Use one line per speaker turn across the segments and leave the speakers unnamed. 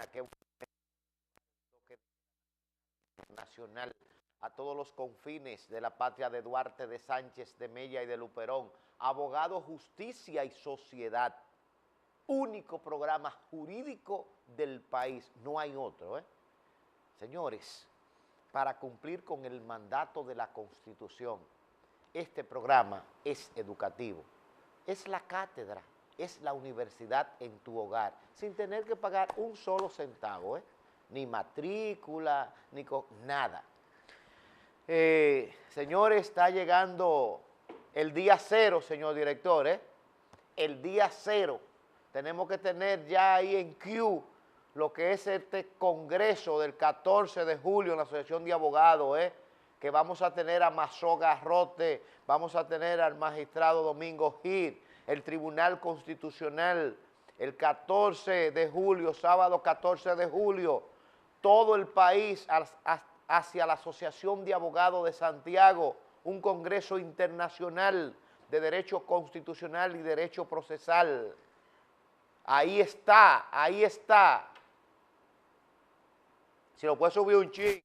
que nacional a todos los confines de la patria de Duarte, de Sánchez, de Mella y de Luperón, Abogado, Justicia y Sociedad, único programa jurídico del país, no hay otro, ¿eh? Señores, para cumplir con el mandato de la Constitución, este programa es educativo, es la cátedra, es la universidad en tu hogar, sin tener que pagar un solo centavo, ¿eh? Ni matrícula, ni nada. Señores, está llegando el día cero, señor director, ¿eh? El día cero. Tenemos que tener ya ahí en queue lo que es este congreso del 14 de julio en la Asociación de Abogados, que vamos a tener a Mazó Garrote, vamos a tener al magistrado Domingo Gil, el Tribunal Constitucional, el 14 de julio, sábado 14 de julio, todo el país hacia la Asociación de Abogados de Santiago, un congreso internacional de derecho constitucional y derecho procesal. Ahí está, ahí está. Si lo puede subir un ching.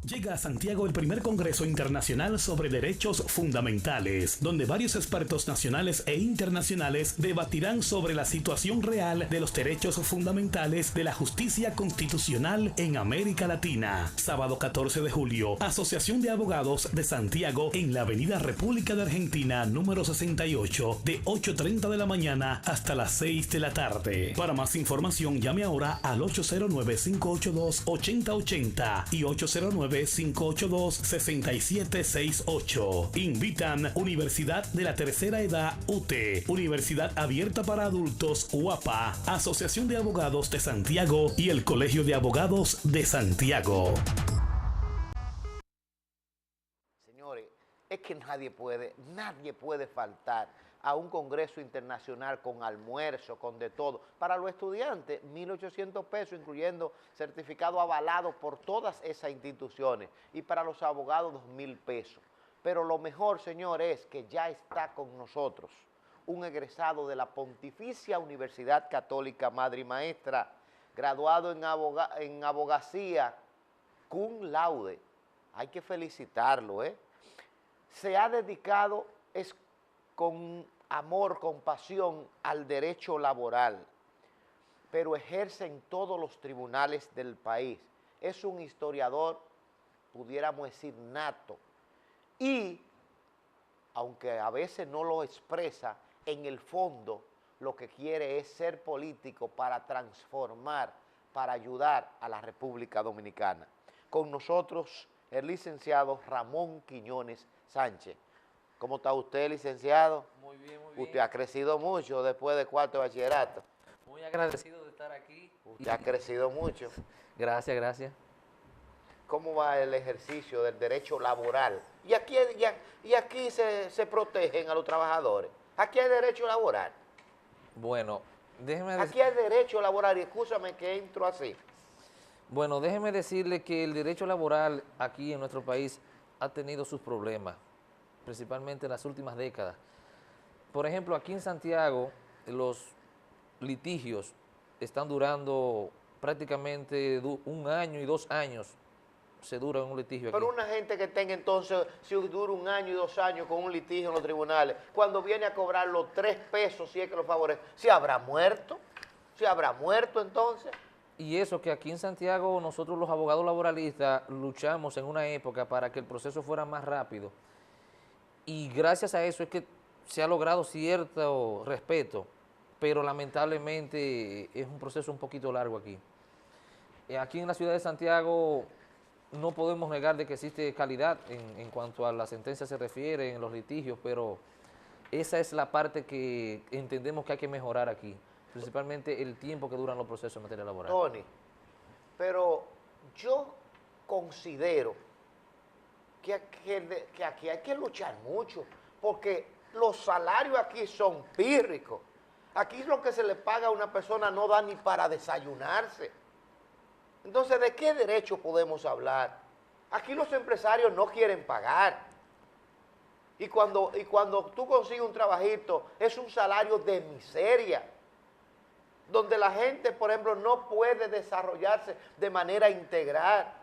Llega a Santiago el primer Congreso Internacional sobre Derechos Fundamentales, donde varios expertos nacionales e internacionales debatirán sobre la situación real de los derechos fundamentales de la justicia constitucional en América Latina. Sábado 14 de julio, Asociación de Abogados de Santiago en la Avenida República de Argentina, número 68, de 8:30 de la mañana hasta las 6 de la tarde. Para más información, llame ahora al 809-582-8080 y 809-582-6768. Invitan Universidad de la Tercera Edad UTE, Universidad Abierta para Adultos UAPA, Asociación de Abogados de Santiago y el Colegio de Abogados de Santiago.
Señores, es que nadie puede faltar a un congreso internacional con almuerzo, con de todo. Para los estudiantes, 1.800 pesos, incluyendo certificado avalado por todas esas instituciones. Y para los abogados, 2.000 pesos. Pero lo mejor, señores, es que ya está con nosotros un egresado de la Pontificia Universidad Católica Madre y Maestra, graduado en abogacía, cum laude. Hay que felicitarlo, ¿eh? Se ha dedicado con amor, con pasión al derecho laboral, pero ejerce en todos los tribunales del país. Es un historiador, pudiéramos decir, nato, y, aunque a veces no lo expresa, en el fondo lo que quiere es ser político para transformar, para ayudar a la República Dominicana. Con nosotros, el licenciado Ramón Quiñones Sánchez. ¿Cómo está usted, licenciado?
Muy bien, muy bien.
Usted ha crecido mucho después de cuarto de bachillerato.
Muy agradecido de estar aquí.
Usted ha crecido mucho.
Gracias, gracias.
¿Cómo va el ejercicio del derecho laboral? Y aquí se protegen a los trabajadores. Aquí hay derecho laboral.
Bueno, déjeme
Aquí hay derecho laboral, y escúchame que entro así.
Bueno, déjeme decirle que el derecho laboral aquí en nuestro país ha tenido sus problemas, principalmente en las últimas décadas. Por ejemplo, aquí en Santiago, los litigios están durando prácticamente 1 año y 2 años, se dura un litigio aquí.
Pero una gente que tenga entonces, si dura 1 año y 2 años con un litigio en los tribunales, cuando viene a cobrar los 3 pesos, si es que lo favorece, ¿se habrá muerto? ¿Se habrá muerto entonces?
Y eso que aquí en Santiago nosotros los abogados laboralistas luchamos en una época para que el proceso fuera más rápido. Y gracias a eso es que se ha logrado cierto respeto, pero lamentablemente es un proceso un poquito largo aquí. Aquí en la ciudad de Santiago no podemos negar de que existe calidad en cuanto a la sentencia se refiere, en los litigios, pero esa es la parte que entendemos que hay que mejorar aquí, principalmente el tiempo que duran los procesos en materia laboral.
Tony, pero yo considero que aquí hay que luchar mucho, porque los salarios aquí son pírricos. Aquí lo que se le paga a una persona no da ni para desayunarse. Entonces, ¿de qué derecho podemos hablar? Aquí los empresarios no quieren pagar. Y cuando tú consigues un trabajito, es un salario de miseria. donde la gente, por ejemplo, no puede desarrollarse de manera integral.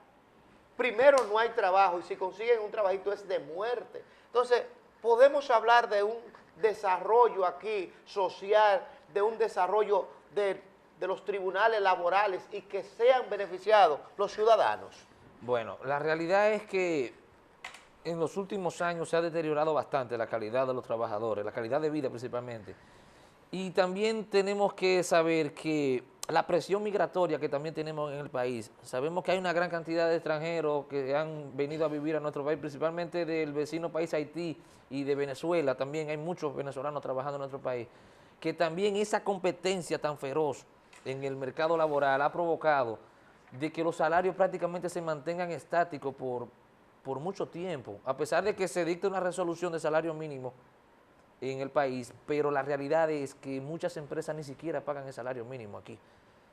Primero, no hay trabajo, y si consiguen un trabajito es de muerte. Entonces, podemos hablar de un desarrollo aquí social, de un desarrollo de los tribunales laborales y que sean beneficiados los ciudadanos.
Bueno, la realidad es que en los últimos años se ha deteriorado bastante la calidad de los trabajadores, la calidad de vida principalmente. Y también tenemos que saber que la presión migratoria que también tenemos en el país, sabemos que hay una gran cantidad de extranjeros que han venido a vivir a nuestro país, principalmente del vecino país Haití y de Venezuela, también hay muchos venezolanos trabajando en nuestro país, que también esa competencia tan feroz en el mercado laboral ha provocado de que los salarios prácticamente se mantengan estáticos por mucho tiempo, a pesar de que se dicte una resolución de salario mínimo en el país, pero la realidad es que muchas empresas ni siquiera pagan el salario mínimo aquí.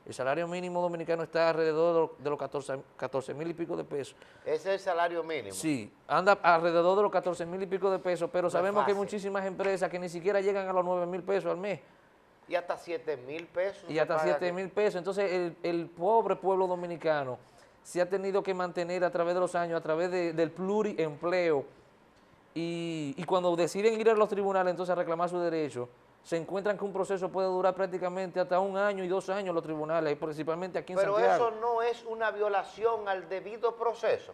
El salario mínimo dominicano está alrededor de los 14,000 y pico de pesos.
¿Ese es el salario mínimo?
Sí, anda alrededor de los 14,000 y pico de pesos, pero
No
sabemos que hay
fácil.
muchísimas empresas que ni siquiera llegan a los 9,000 pesos al mes.
Y hasta 7,000 pesos.
Y
se
hasta
paga
7,000 pesos. Entonces, el pobre pueblo dominicano se ha tenido que mantener a través de los años, a través del pluriempleo. Y cuando deciden ir a los tribunales entonces a reclamar su derecho, se encuentran que un proceso puede durar prácticamente hasta 1 año y 2 años en los tribunales, principalmente aquí en
Pero
Santiago.
eso no es una violación al debido proceso.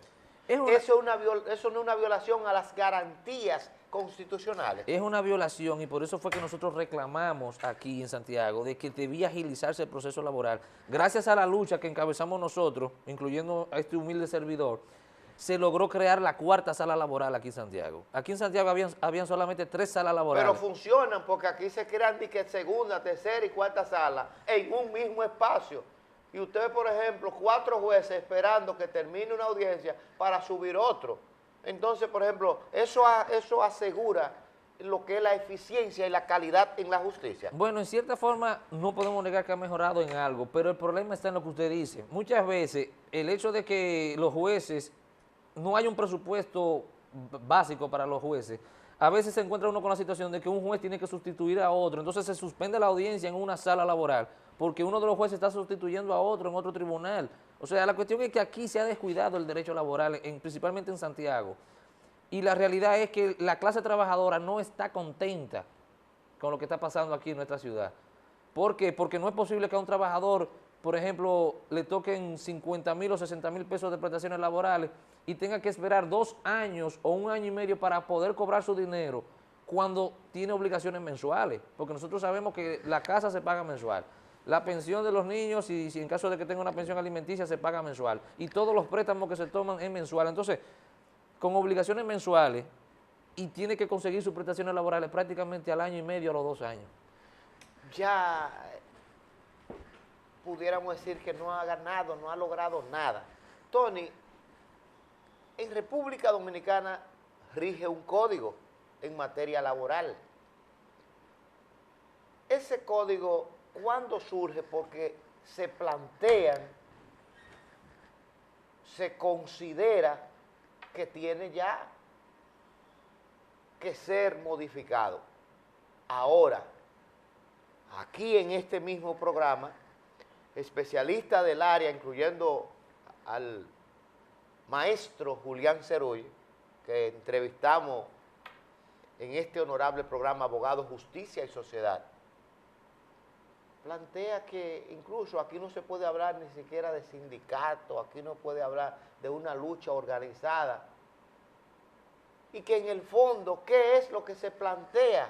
Es una-
Eso no es una violación a las garantías constitucionales.
Es una violación y por eso fue que nosotros reclamamos aquí en Santiago de que debía agilizarse el proceso laboral. Gracias a la lucha que encabezamos nosotros, incluyendo a este humilde servidor, se logró crear la 4ª sala laboral aquí en Santiago. Aquí en Santiago habían solamente 3 salas laborales.
Pero funcionan porque aquí se crean de que segunda, tercera y cuarta sala en un mismo espacio. Y usted, por ejemplo, 4 jueces esperando que termine una audiencia para subir otro. Entonces, por ejemplo, eso asegura lo que es la eficiencia y la calidad en la justicia.
Bueno, en cierta forma no podemos negar que ha mejorado en algo, pero el problema está en lo que usted dice. Muchas veces el hecho de que los jueces, no hay un presupuesto básico para los jueces, a veces se encuentra uno con la situación de que un juez tiene que sustituir a otro, entonces se suspende la audiencia en una sala laboral porque uno de los jueces está sustituyendo a otro en otro tribunal. O sea, la cuestión es que aquí se ha descuidado el derecho laboral, principalmente en Santiago. Y la realidad es que la clase trabajadora no está contenta con lo que está pasando aquí en nuestra ciudad. ¿Por qué? Porque no es posible que a un trabajador, por ejemplo, le toquen 50,000 o 60,000 pesos de prestaciones laborales y tenga que esperar 2 años o 1 año y medio para poder cobrar su dinero cuando tiene obligaciones mensuales. Porque nosotros sabemos que la casa se paga mensual. La pensión de los niños, si en caso de que tenga una pensión alimenticia, se paga mensual. Y todos los préstamos que se toman es mensual. Entonces, con obligaciones mensuales, y tiene que conseguir sus prestaciones laborales prácticamente al año y medio, a los 2 años.
Ya pudiéramos decir que no ha ganado, no ha logrado nada. Tony, en República Dominicana rige un código en materia laboral. Ese código, ¿cuándo surge? Porque se plantean, se considera que tiene ya que ser modificado. Ahora, aquí en este mismo programa, especialistas del área, incluyendo al maestro Julián Cerulle, que entrevistamos en este honorable programa Abogado, Justicia y Sociedad, plantea que incluso aquí no se puede hablar ni siquiera de sindicato, aquí no puede hablar de una lucha organizada, y que en el fondo, ¿qué es lo que se plantea?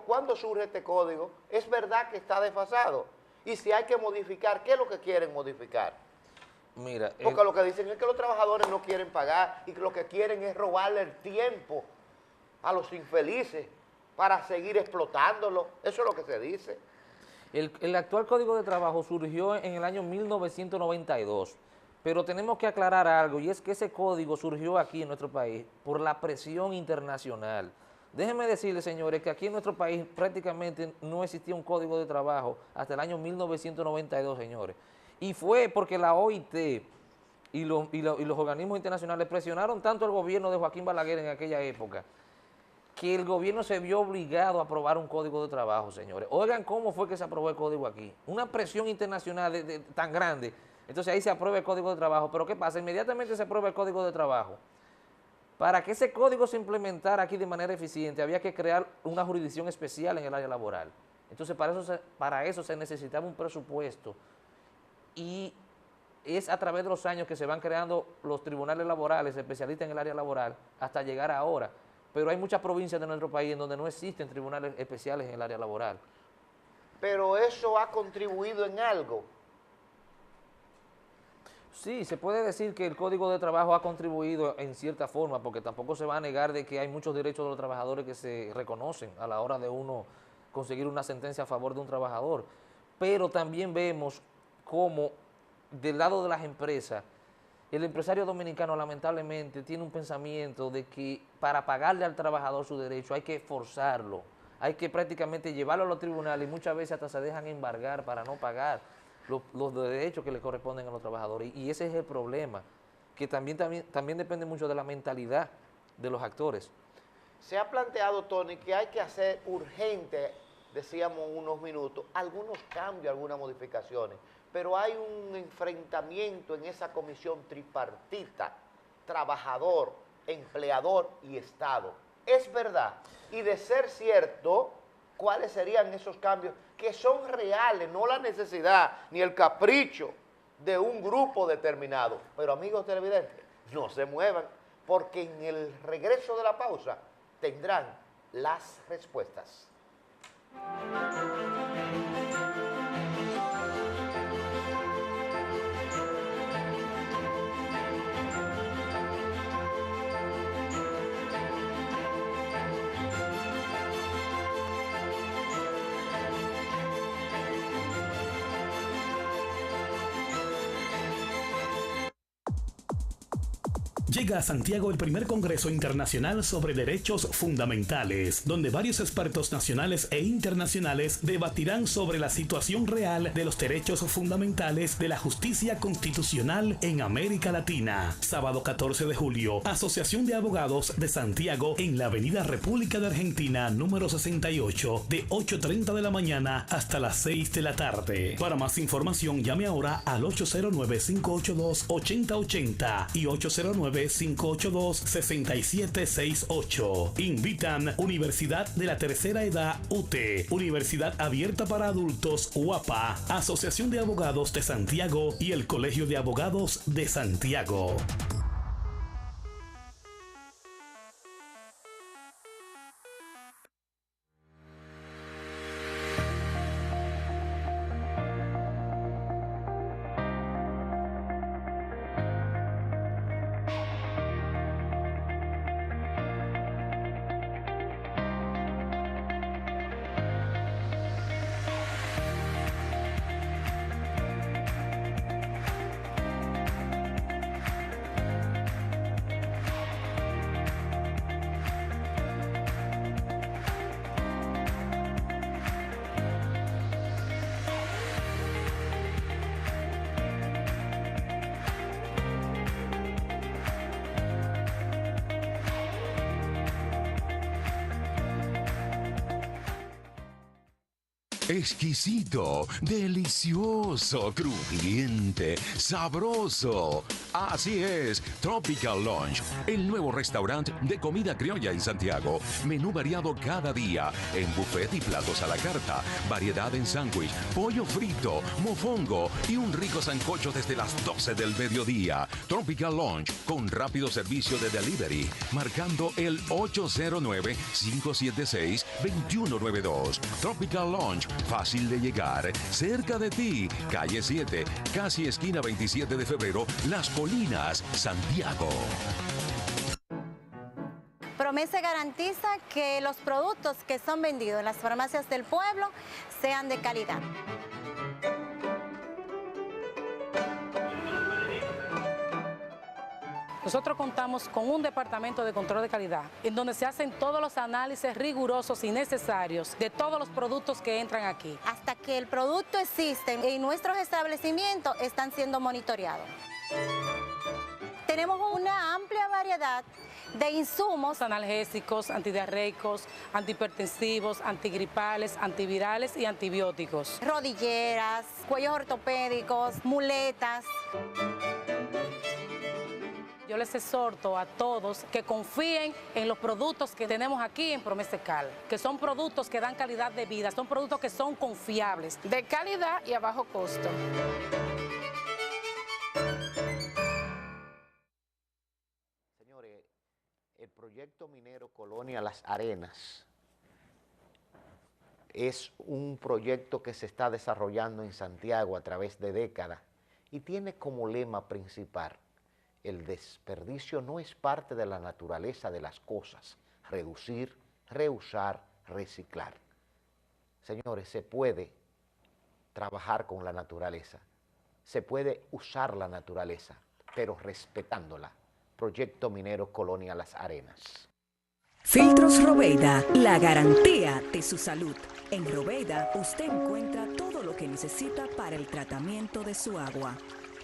¿Cuándo surge este código? Es verdad que está desfasado, y si hay que modificar, ¿qué es lo que quieren modificar?
Mira,
Porque lo que dicen es que los trabajadores no quieren pagar y que lo que quieren es robarle el tiempo a los infelices para seguir explotándolo. Eso es lo que se dice.
el actual Código de Trabajo surgió en el año 1992, pero tenemos que aclarar algo, y es que ese código surgió aquí en nuestro país por la presión internacional. Déjenme decirles, señores, que aquí en nuestro país prácticamente no existía un Código de Trabajo hasta el año 1992, señores. Y fue porque la OIT y los organismos internacionales presionaron tanto al gobierno de Joaquín Balaguer en aquella época que el gobierno se vio obligado a aprobar un código de trabajo, señores. Oigan cómo fue que se aprobó el código aquí. Una presión internacional tan grande. Entonces ahí se aprueba el código de trabajo. Pero ¿qué pasa? Inmediatamente se aprueba el código de trabajo. Para que ese código se implementara aquí de manera eficiente, había que crear una jurisdicción especial en el área laboral. Entonces para eso se necesitaba un presupuesto. Y es a través de los años que se van creando los tribunales laborales, especialistas en el área laboral, hasta llegar ahora. Pero hay muchas provincias de nuestro país en donde no existen tribunales especiales en el área laboral.
Pero eso ha contribuido en algo.
Sí, se puede decir que el Código de Trabajo ha contribuido en cierta forma, porque tampoco se va a negar de que hay muchos derechos de los trabajadores que se reconocen a la hora de uno conseguir una sentencia a favor de un trabajador. Pero también vemos cómo del lado de las empresas, el empresario dominicano lamentablemente tiene un pensamiento de que para pagarle al trabajador su derecho hay que forzarlo, hay que prácticamente llevarlo a los tribunales y muchas veces hasta se dejan embargar para no pagar los derechos que le corresponden a los trabajadores. Y ese es el problema, que también depende mucho de la mentalidad de los actores.
Se ha planteado, Tony, que hay que hacer urgente, decíamos unos minutos, algunos cambios, algunas modificaciones. Pero hay un enfrentamiento en esa comisión tripartita, trabajador, empleador y Estado. Es verdad. Y de ser cierto, ¿cuáles serían esos cambios que son reales, no la necesidad ni el capricho de un grupo determinado? Pero amigos televidentes, no se muevan, porque en el regreso de la pausa tendrán las respuestas.
Llega a Santiago el primer Congreso Internacional sobre Derechos Fundamentales, donde varios expertos nacionales e internacionales debatirán sobre la situación real de los derechos fundamentales de la justicia constitucional en América Latina. Sábado 14 de julio, Asociación de Abogados de Santiago en la Avenida República de Argentina, número 68, de 8:30 de la mañana hasta las 6 de la tarde. Para más información, llame ahora al 809-582-8080 y 809-582-6768. Invitan Universidad de la Tercera Edad UTE, Universidad Abierta para Adultos UAPA, Asociación de Abogados de Santiago y el Colegio de Abogados de Santiago.
Exquisito, delicioso, crujiente, sabroso. Así es, Tropical Lunch, el nuevo restaurante de comida criolla en Santiago. Menú variado cada día, en buffet y platos a la carta, variedad en sándwich, pollo frito, mofongo y un rico sancocho desde las 12 del mediodía. Tropical Lunch, con rápido servicio de delivery, marcando el 809-576-2192. Tropical Lunch, fácil de llegar, cerca de ti, calle 7, casi esquina 27 de febrero, Las Colinas, Santiago.
Promesa garantiza que los productos que son vendidos en las farmacias del pueblo sean de calidad.
Nosotros contamos con un departamento de control de calidad, en donde se hacen todos los análisis rigurosos y necesarios de todos los productos que entran aquí.
Hasta que el producto existe y nuestros establecimientos están siendo monitoreados. tenemos una amplia variedad de insumos.
Analgésicos, antidiarreicos, antihipertensivos, antigripales, antivirales y antibióticos.
Rodilleras, cuellos ortopédicos, muletas.
Yo les exhorto a todos que confíen en los productos que tenemos aquí en Promesecal, que son productos que dan calidad de vida, son productos que son confiables,
de calidad y a bajo costo.
Señores, el proyecto minero Colonia Las Arenas es un proyecto que se está desarrollando en Santiago a través de décadas y tiene como lema principal: el desperdicio no es parte de la naturaleza de las cosas. Reducir, reusar, reciclar. Señores, se puede trabajar con la naturaleza, se puede usar la naturaleza, pero respetándola. Proyecto Minero Colonia Las Arenas.
Filtros Robeida, la garantía de su salud. En Robeida usted encuentra todo lo que necesita para el tratamiento de su agua.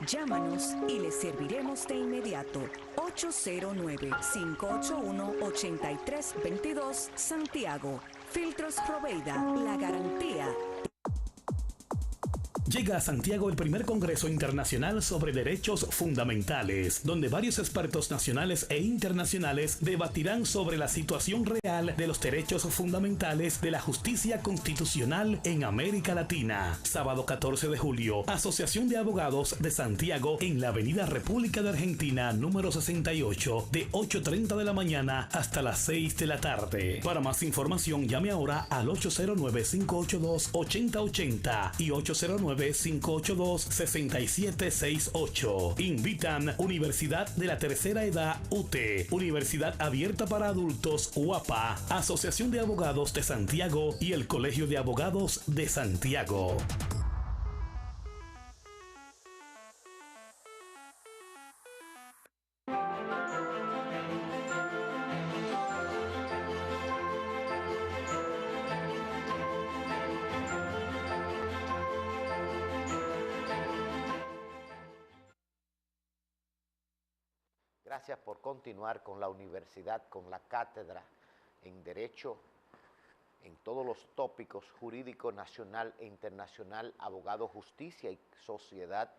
Llámanos y le serviremos de inmediato. 809-581-8322 Santiago. Filtros Robeida, la garantía.
Llega a Santiago el primer Congreso Internacional sobre Derechos Fundamentales, donde varios expertos nacionales e internacionales debatirán sobre la situación real de los derechos fundamentales de la justicia constitucional en América Latina. Sábado 14 de julio, Asociación de Abogados de Santiago en la Avenida República de Argentina, número 68, de 8:30 de la mañana hasta las 6 de la tarde. Para más información, llame ahora al 809-582-8080 y 809-582-6768. Invitan Universidad de la Tercera Edad UTE, Universidad Abierta para Adultos UAPA, Asociación de Abogados de Santiago y el Colegio de Abogados de Santiago.
Gracias por continuar con la universidad, con la cátedra en Derecho, en todos los tópicos jurídico nacional e internacional, abogado, justicia y sociedad,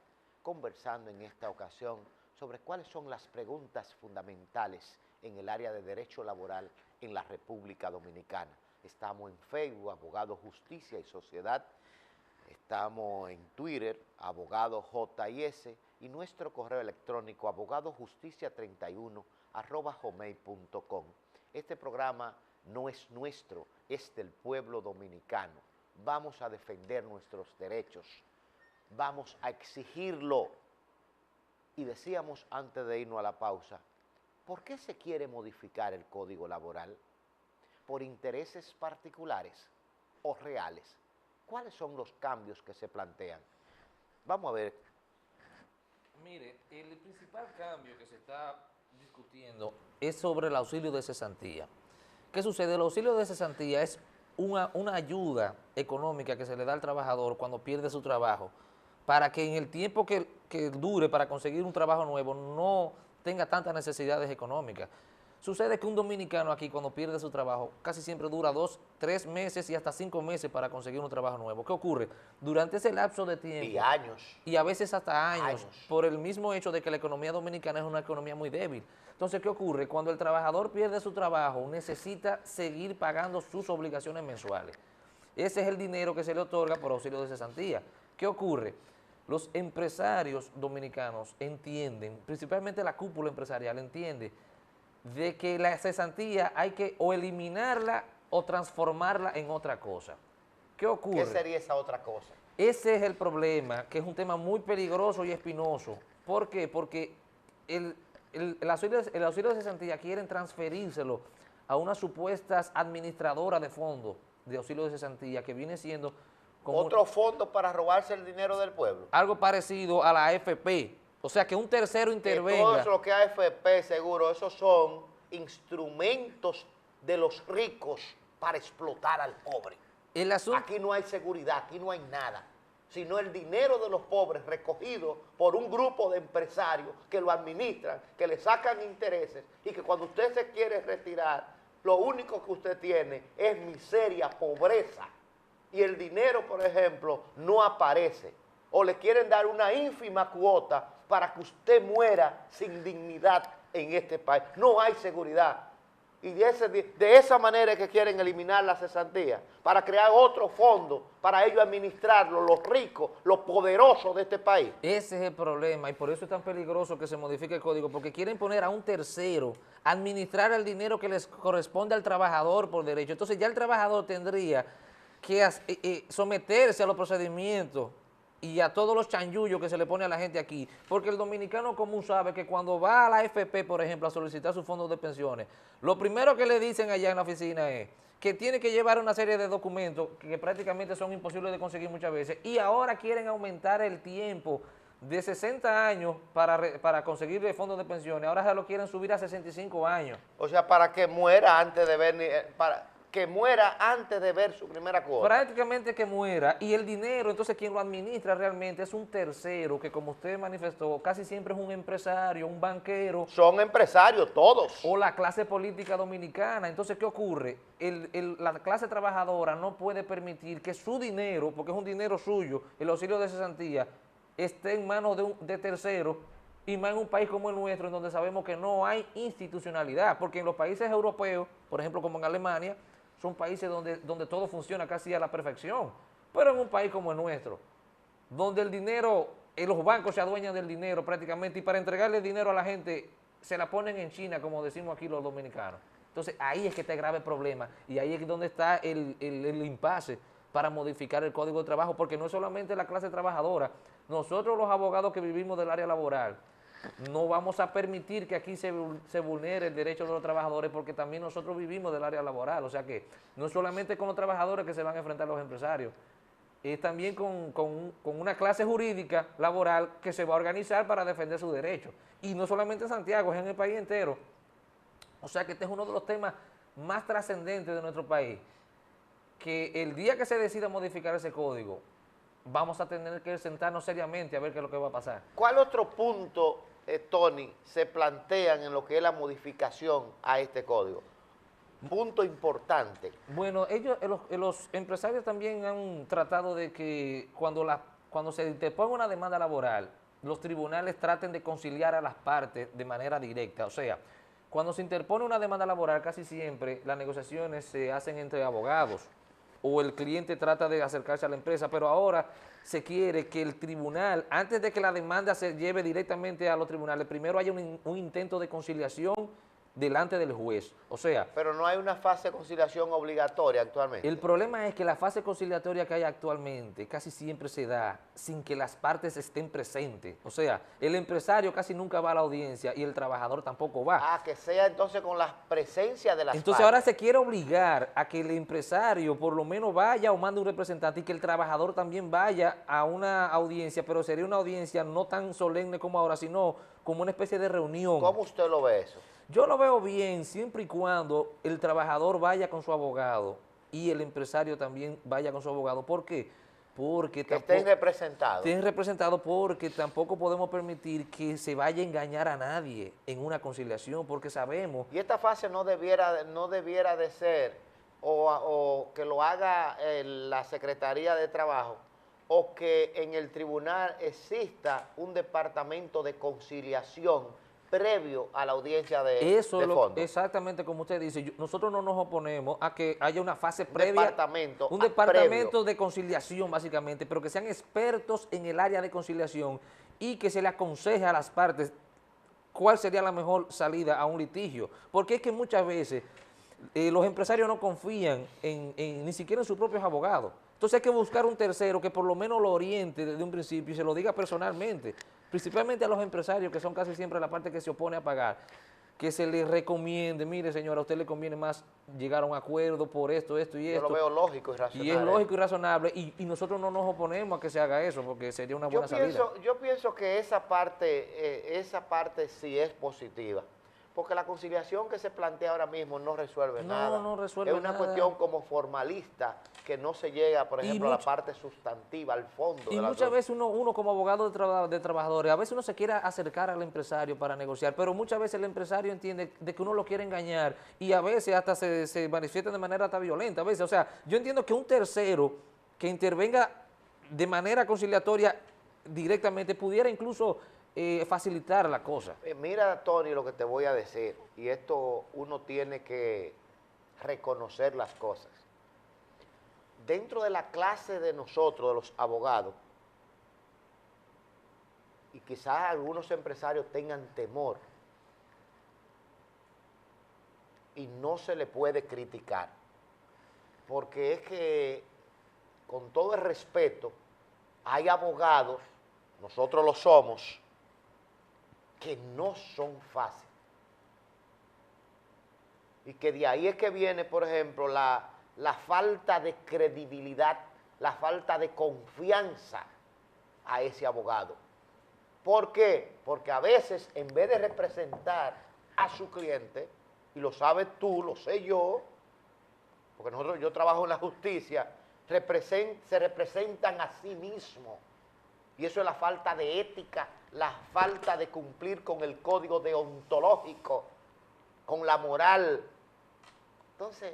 conversando en esta ocasión sobre cuáles son las preguntas fundamentales en el área de derecho laboral en la República Dominicana. Estamos en Facebook, Abogado, Justicia y Sociedad. Estamos en Twitter, Abogado JS, y nuestro correo electrónico abogadojusticia31@gmail.com. Este programa no es nuestro, es del pueblo dominicano. Vamos a defender nuestros derechos, vamos a exigirlo. Y decíamos antes de irnos a la pausa, ¿por qué se quiere modificar el Código Laboral? ¿Por intereses particulares o reales? ¿Cuáles son los cambios que se plantean? Vamos a ver.
Mire, el principal cambio que se está discutiendo es sobre el auxilio de cesantía. ¿Qué sucede? El auxilio de cesantía es una ayuda económica que se le da al trabajador cuando pierde su trabajo, para que en el tiempo que dure para conseguir un trabajo nuevo no tenga tantas necesidades económicas. Sucede que un dominicano aquí, cuando pierde su trabajo, casi siempre dura 2, 3 meses y hasta 5 meses para conseguir un trabajo nuevo. ¿Qué ocurre? Durante ese lapso de tiempo...
Y años.
Y a veces hasta años, por el mismo hecho de que la economía dominicana es una economía muy débil. Entonces, ¿qué ocurre? Cuando el trabajador pierde su trabajo, necesita seguir pagando sus obligaciones mensuales. Ese es el dinero que se le otorga por auxilio de cesantía. ¿Qué ocurre? Los empresarios dominicanos entienden, principalmente la cúpula empresarial entiende, de que la cesantía hay que o eliminarla o transformarla en otra cosa. ¿Qué ocurre?
¿Qué sería esa otra cosa?
Ese es el problema, que es un tema muy peligroso y espinoso. ¿Por qué? Porque el auxilio de cesantía quieren transferírselo a unas supuestas administradoras de fondos de auxilio de cesantía, que viene siendo como
otro fondo para robarse el dinero del pueblo.
Algo parecido a la AFP. O sea, que un tercero intervenga.
Todo eso lo que AFP, seguro, esos son instrumentos de los ricos para explotar al pobre.
El asunto,
aquí no hay seguridad, aquí no hay nada. sino el dinero de los pobres recogido por un grupo de empresarios que lo administran, que le sacan intereses y que cuando usted se quiere retirar, lo único que usted tiene es miseria, pobreza. Y el dinero, por ejemplo, no aparece. O le quieren dar una ínfima cuota para que usted muera sin dignidad en este país. No hay seguridad. Y de esa manera es que quieren eliminar la cesantía, para crear otro fondo, para ellos administrarlo, los ricos, los poderosos de este país.
Ese es el problema y por eso es tan peligroso que se modifique el código, porque quieren poner a un tercero a administrar el dinero que les corresponde al trabajador por derecho. Entonces ya el trabajador tendría que someterse a los procedimientos y a todos los chanchullos que se le pone a la gente aquí, porque el dominicano común sabe que cuando va a la AFP, por ejemplo, a solicitar sus fondos de pensiones, lo primero que le dicen allá en la oficina es que tiene que llevar una serie de documentos que prácticamente son imposibles de conseguir muchas veces, y ahora quieren aumentar el tiempo de 60 años para conseguir el fondo de pensiones, ahora se lo quieren subir a 65 años.
O sea, para que muera antes de ver... que muera antes de ver su primera cuota.
Prácticamente que muera, y el dinero, entonces quien lo administra realmente es un tercero, que como usted manifestó, casi siempre es un empresario, un banquero.
Son empresarios todos.
O la clase política dominicana. Entonces, ¿qué ocurre? La clase trabajadora no puede permitir que su dinero, porque es un dinero suyo, el auxilio de cesantía, esté en manos de terceros, y más en un país como el nuestro, en donde sabemos que no hay institucionalidad, porque en los países europeos, por ejemplo como en Alemania, son países donde todo funciona casi a la perfección, pero en un país como el nuestro, donde el dinero, los bancos se adueñan del dinero prácticamente, y para entregarle dinero a la gente se la ponen en China, como decimos aquí los dominicanos. Entonces ahí es que está el grave problema, y ahí es donde está el impasse para modificar el Código de Trabajo, porque no es solamente la clase trabajadora, nosotros los abogados que vivimos del área laboral, no vamos a permitir que aquí se vulnere el derecho de los trabajadores, porque también nosotros vivimos del área laboral. O sea que no es solamente con los trabajadores que se van a enfrentar los empresarios, es también con una clase jurídica laboral que se va a organizar para defender sus derechos. Y no solamente en Santiago, es en el país entero. O sea que este es uno de los temas más trascendentes de nuestro país, que el día que se decida modificar ese código, vamos a tener que sentarnos seriamente a ver qué es lo que va a pasar.
¿Cuál otro punto, Tony, se plantean en lo que es la modificación a este código? Punto importante.
Bueno, los empresarios también han tratado de que cuando se interponga una demanda laboral, los tribunales traten de conciliar a las partes de manera directa. O sea, cuando se interpone una demanda laboral, casi siempre las negociaciones se hacen entre abogados, o el cliente trata de acercarse a la empresa, pero ahora se quiere que el tribunal, antes de que la demanda se lleve directamente a los tribunales, primero haya un intento de conciliación delante del juez. O sea...
Pero no hay una fase de conciliación obligatoria actualmente.
El problema es que la fase conciliatoria que hay actualmente casi siempre se da sin que las partes estén presentes. O sea, el empresario casi nunca va a la audiencia y el trabajador tampoco va.
Ah, que sea entonces con la presencia de las
Entonces
partes.
Ahora se quiere obligar a que el empresario por lo menos vaya o mande un representante, y que el trabajador también vaya a una audiencia, pero sería una audiencia no tan solemne como ahora, sino como una especie de reunión.
¿Cómo usted lo ve eso?
Yo lo veo bien siempre y cuando el trabajador vaya con su abogado y el empresario también vaya con su abogado. ¿Por qué? Porque
que estén representados.
Estén representados, porque tampoco podemos permitir que se vaya a engañar a nadie en una conciliación, porque sabemos...
Y esta fase no debiera de ser o que lo haga la Secretaría de Trabajo, o que en el tribunal exista un departamento de conciliación previo a la audiencia de fondo.
Exactamente como usted dice, nosotros no nos oponemos a que haya una fase previa, un departamento
previo
de conciliación básicamente, pero que sean expertos en el área de conciliación y que se le aconseje a las partes cuál sería la mejor salida a un litigio, porque es que muchas veces los empresarios no confían ni siquiera en sus propios abogados. Entonces hay que buscar un tercero que por lo menos lo oriente desde un principio y se lo diga personalmente, principalmente a los empresarios, que son casi siempre la parte que se opone a pagar, que se les recomiende: mire señora, a usted le conviene más llegar a un acuerdo por esto y esto.
Yo lo veo lógico y razonable.
Y es lógico y razonable, y nosotros no nos oponemos a que se haga eso, porque sería una buena salida.
Yo pienso que esa parte sí es positiva, Porque la conciliación que se plantea ahora mismo no resuelve nada.
No resuelve
nada. Es una cuestión como formalista que no se llega, por ejemplo, a la parte sustantiva, al fondo.
Y muchas veces uno como abogado de trabajadores, a veces uno se quiere acercar al empresario para negociar, pero muchas veces el empresario entiende de que uno lo quiere engañar y a veces hasta se manifiesta de manera hasta violenta. A veces, o sea, yo entiendo que un tercero que intervenga de manera conciliatoria directamente pudiera incluso facilitar la cosa.
Mira, Tony, lo que te voy a decir, y esto uno tiene que reconocer las cosas. Dentro de la clase de nosotros, de los abogados, y quizás algunos empresarios tengan temor, y no se le puede criticar, porque es que, con todo el respeto, hay abogados, nosotros lo somos, que no son fáciles. Y que de ahí es que viene, por ejemplo, la falta de credibilidad, la falta de confianza a ese abogado. ¿Por qué? Porque a veces, en vez de representar a su cliente, y lo sabes tú, lo sé yo, porque yo trabajo en la justicia, se representan a sí mismos. Y eso es la falta de ética, la falta de cumplir con el código deontológico, con la moral. Entonces,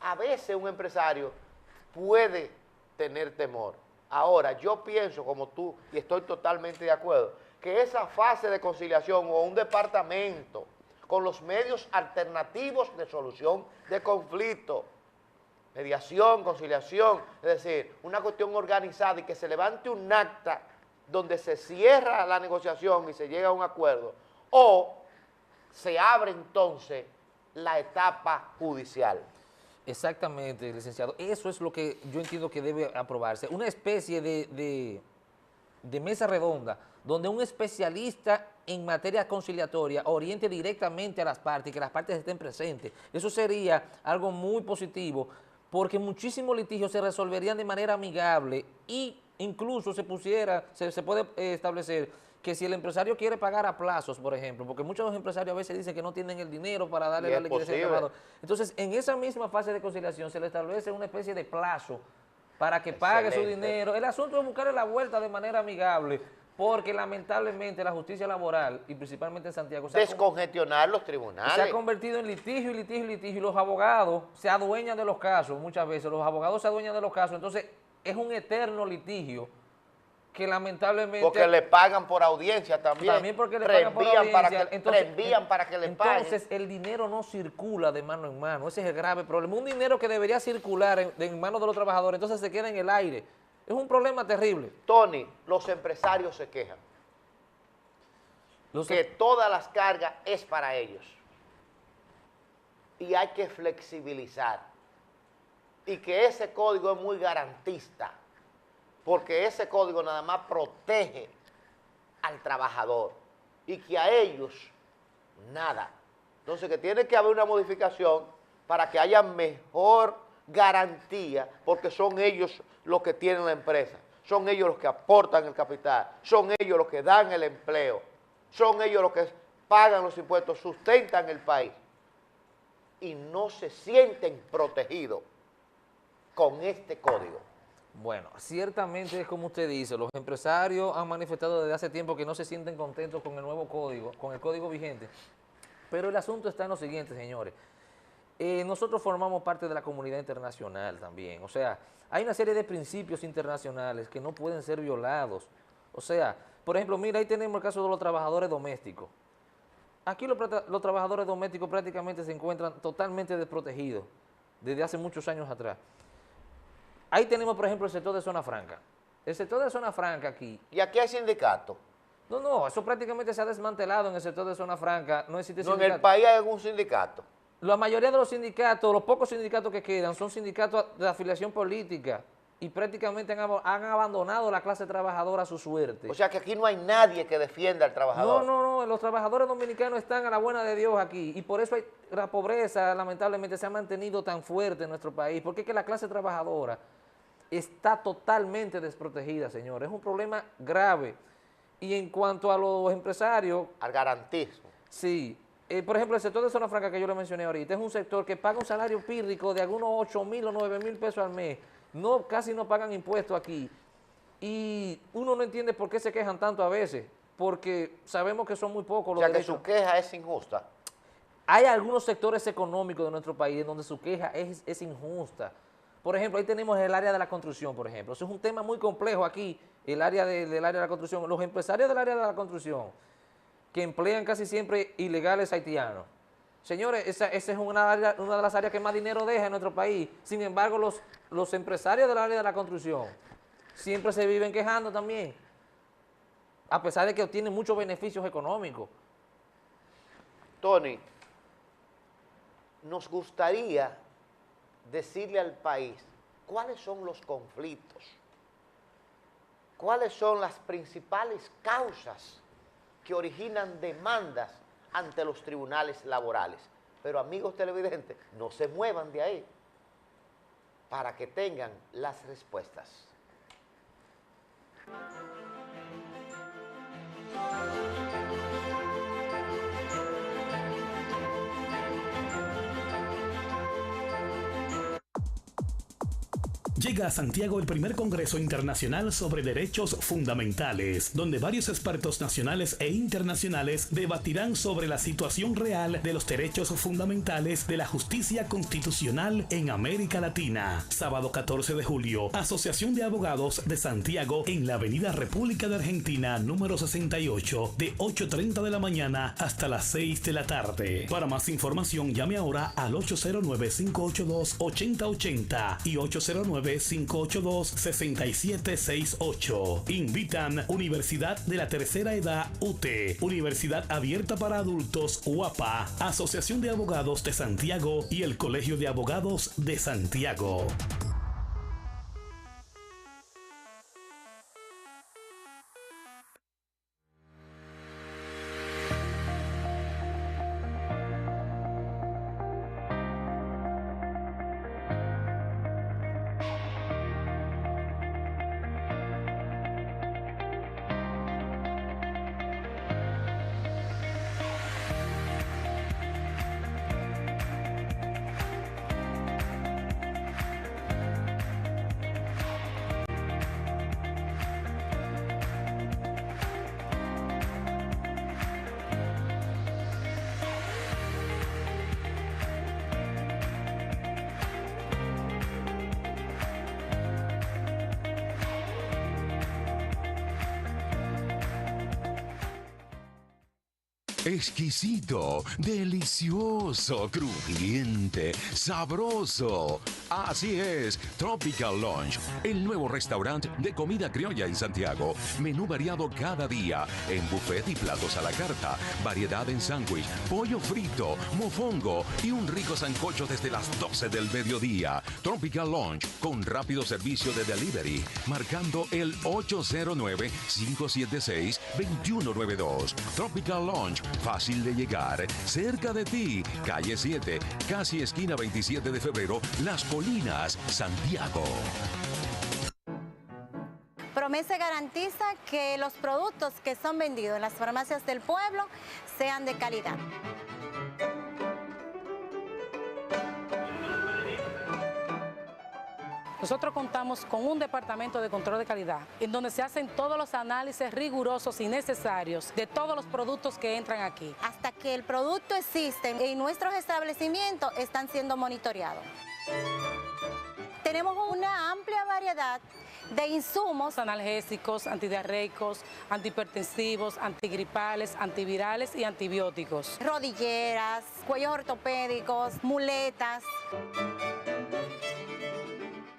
a veces un empresario puede tener temor. Ahora, yo pienso como tú, y estoy totalmente de acuerdo, que esa fase de conciliación o un departamento con los medios alternativos de solución de conflicto, mediación, conciliación, es decir, una cuestión organizada y que se levante un acta donde se cierra la negociación y se llega a un acuerdo, o se abre entonces la etapa judicial.
Exactamente, licenciado. Eso es lo que yo entiendo que debe aprobarse. Una especie de mesa redonda donde un especialista en materia conciliatoria oriente directamente a las partes y que las partes estén presentes. Eso sería algo muy positivo, porque muchísimos litigios se resolverían de manera amigable y incluso se puede establecer que si el empresario quiere pagar a plazos, por ejemplo, porque muchos empresarios a veces dicen que no tienen el dinero para darle la liquidación al trabajador. Entonces, en esa misma fase de conciliación se le establece una especie de plazo para que pague su dinero. El asunto es buscarle la vuelta de manera amigable, porque lamentablemente la justicia laboral, y principalmente en Santiago,
descongestionar los tribunales.
Se ha convertido en litigio y litigio y litigio, y los abogados se adueñan de los casos, muchas veces los abogados se adueñan de los casos, entonces es un eterno litigio que lamentablemente...
Porque le pagan por audiencia también.
También porque le pagan por audiencia.
Reenvían para que le paguen.
Entonces el dinero no circula de mano en mano, ese es el grave problema. Un dinero que debería circular en manos de los trabajadores, entonces se queda en el aire. Es un problema terrible.
Tony, los empresarios se quejan. Que todas las cargas es para ellos. Y hay que flexibilizar. Y que ese código es muy garantista. Porque ese código nada más protege al trabajador. Y que a ellos, nada. Entonces que tiene que haber una modificación para que haya mejor garantía, porque son ellos los que tienen la empresa, son ellos los que aportan el capital, son ellos los que dan el empleo, son ellos los que pagan los impuestos, sustentan el país y no se sienten protegidos con este código.
Bueno, ciertamente es como usted dice, los empresarios han manifestado desde hace tiempo que no se sienten contentos con el nuevo código, con el código vigente, pero el asunto está en lo siguiente, señores. Nosotros formamos parte de la comunidad internacional también, o sea, hay una serie de principios internacionales que no pueden ser violados. O sea, por ejemplo, mira, ahí tenemos el caso de los trabajadores domésticos. Aquí los trabajadores domésticos prácticamente se encuentran totalmente desprotegidos desde hace muchos años atrás. Ahí tenemos, por ejemplo, el sector de zona franca. El sector de zona franca aquí.
¿Y aquí hay sindicato?
No, eso prácticamente se ha desmantelado en el sector de zona franca. No existe sindicato.
¿En el país hay algún sindicato?
La mayoría de los sindicatos, los pocos sindicatos que quedan, son sindicatos de afiliación política y prácticamente han abandonado la clase trabajadora a su suerte.
O sea que aquí no hay nadie que defienda al trabajador.
No, los trabajadores dominicanos están a la buena de Dios aquí y por eso la pobreza lamentablemente se ha mantenido tan fuerte en nuestro país, porque es que la clase trabajadora está totalmente desprotegida, señores. Es un problema grave. Y en cuanto a los empresarios...
Al garantismo.
Sí. Por ejemplo, el sector de Zona Franca que yo le mencioné ahorita es un sector que paga un salario pírrico de algunos 8,000 o 9,000 pesos al mes. Casi no pagan impuestos aquí. Y uno no entiende por qué se quejan tanto a veces, porque sabemos que son muy pocos los derechos.
O sea, que su queja es injusta.
Hay algunos sectores económicos de nuestro país en donde su queja es injusta. Por ejemplo, ahí tenemos el área de la construcción, por ejemplo. Eso es un tema muy complejo aquí, el área del área de la construcción. Los empresarios del área de la construcción, que emplean casi siempre ilegales haitianos. Señores, esa es una de las áreas que más dinero deja en nuestro país. Sin embargo, los empresarios del área de la construcción siempre se viven quejando también, a pesar de que obtienen muchos beneficios económicos.
Tony, nos gustaría decirle al país cuáles son los conflictos, cuáles son las principales causas que originan demandas ante los tribunales laborales. Pero amigos televidentes, no se muevan de ahí para que tengan las respuestas.
Llega a Santiago el primer Congreso Internacional sobre Derechos Fundamentales, donde varios expertos nacionales e internacionales debatirán sobre la situación real de los derechos fundamentales de la justicia constitucional en América Latina. Sábado 14 de julio, Asociación de Abogados de Santiago en la Avenida República de Argentina, número 68, de 8:30 de la mañana hasta las 6 de la tarde. Para más información, llame ahora al 809-582-8080 y 809-582-6768. Invitan Universidad de la Tercera Edad UTE, Universidad Abierta para Adultos UAPA, Asociación de Abogados de Santiago y el Colegio de Abogados de Santiago.
Exquisito, delicioso, crujiente, sabroso. Así es, Tropical Lunch, el nuevo restaurante de comida criolla en Santiago. Menú variado cada día, en buffet y platos a la carta, variedad en sándwich, pollo frito, mofongo y un rico sancocho desde las 12 del mediodía. Tropical Lunch, con rápido servicio de delivery, marcando el 809-576-2192. Tropical Lunch, fácil de llegar, cerca de ti, calle 7, casi esquina 27 de febrero, Las Colinas, Santiago.
Promese garantiza que los productos que son vendidos en las farmacias del pueblo sean de calidad.
Nosotros contamos con un departamento de control de calidad en donde se hacen todos los análisis rigurosos y necesarios de todos los productos que entran aquí.
Hasta que el producto existe en nuestros establecimientos están siendo monitoreados. Tenemos una amplia variedad de insumos
Analgésicos, antidiarreicos, antihipertensivos, antigripales, antivirales y antibióticos.
rodilleras, cuellos ortopédicos, muletas.